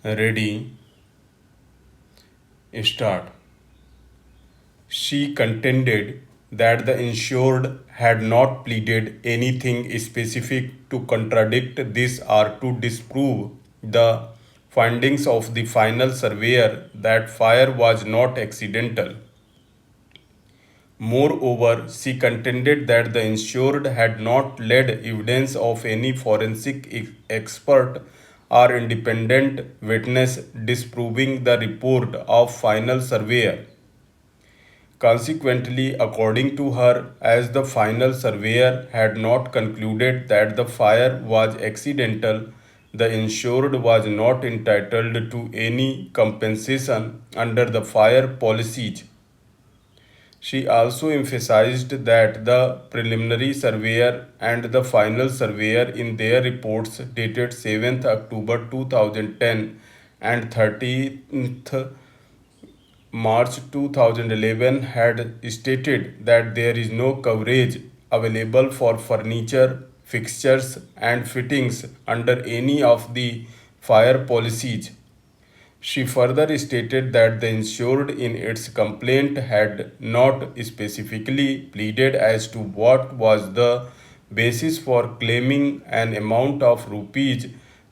Ready, start. She contended that the insured had not pleaded anything specific to contradict this or to disprove the findings of the final surveyor that fire was not accidental. Moreover, she contended that the insured had not led evidence of any forensic expert or independent witness disproving the report of final surveyor. Consequently, according to her, as the final surveyor had not concluded that the fire was accidental, the insured was not entitled to any compensation under the fire policies. She also emphasized that the preliminary surveyor and the final surveyor in their reports dated 7th October 2010 and 30th March 2011 had stated that there is no coverage available for furniture, fixtures, and fittings under any of the fire policies. She further stated that the insured in its complaint had not specifically pleaded as to what was the basis for claiming an amount of rupees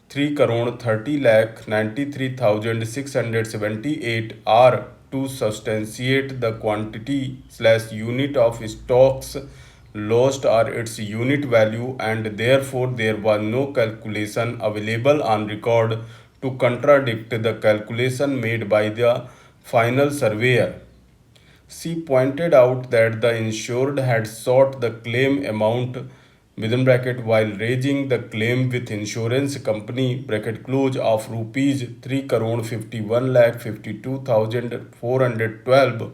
3 crore 30 lakh 93,678 R to substantiate the quantity slash unit of stocks lost or its unit value, and therefore there was no calculation available on record to contradict the calculation made by the final surveyor. She pointed out that the insured had sought the claim amount within bracket while raising the claim with insurance company bracket close of rupees 3 crore 51 lakh 52,412.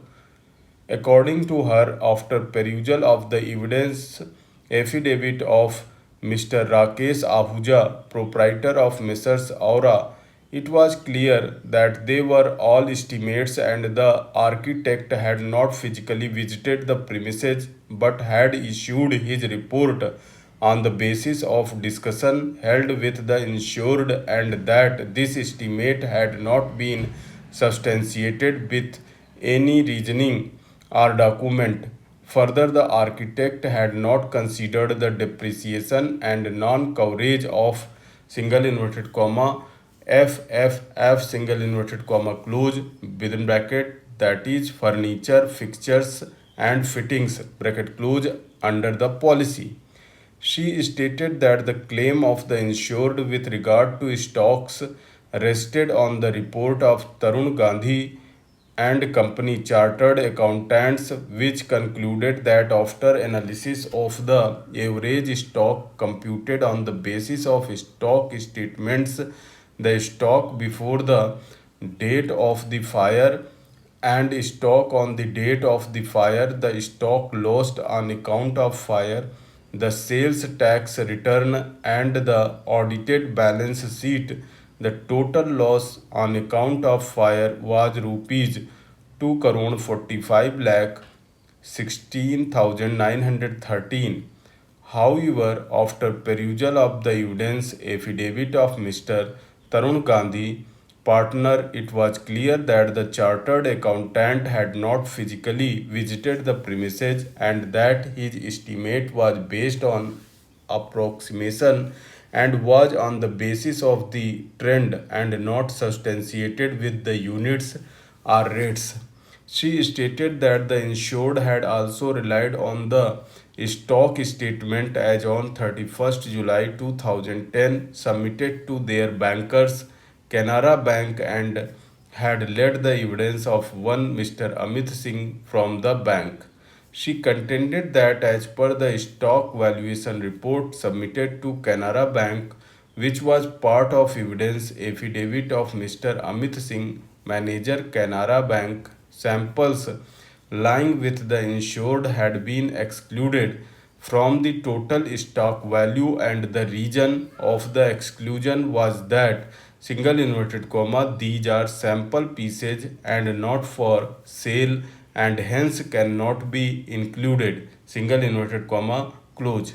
According to her, after perusal of the evidence affidavit of Mr. Rakesh Ahuja, proprietor of Messrs. Aura, it was clear that they were all estimates and the architect had not physically visited the premises but had issued his report on the basis of discussion held with the insured, and that this estimate had not been substantiated with any reasoning or document. Further, the architect had not considered the depreciation and non-coverage of single inverted comma FFF single inverted comma close within bracket, that is furniture, fixtures and fittings bracket close under the policy. She stated that the claim of the insured with regard to stocks rested on the report of Tarun Gandhi and Company Chartered Accountants, which concluded that after analysis of the average stock computed on the basis of stock statements, the stock before the date of the fire and stock on the date of the fire, the stock lost on account of fire, the sales tax return, and the audited balance sheet, the total loss on account of fire was rupees 2 crore 45 lakh 16,913. However, after perusal of the evidence affidavit of Mr. Tarun Gandhi, partner, it was clear that the chartered accountant had not physically visited the premises and that his estimate was based on approximation and was on the basis of the trend and not substantiated with the units or rates. She stated that the insured had also relied on the stock statement as on 31st July 2010 submitted to their bankers Canara Bank, and had led the evidence of one Mr. Amit Singh from the bank. She contended that as per the stock valuation report submitted to Canara Bank, which was part of evidence affidavit of Mr. Amit Singh, manager Canara Bank, samples lying with the insured had been excluded from the total stock value, and the reason of the exclusion was that single inverted comma these are sample pieces and not for sale and hence cannot be included single inverted comma close.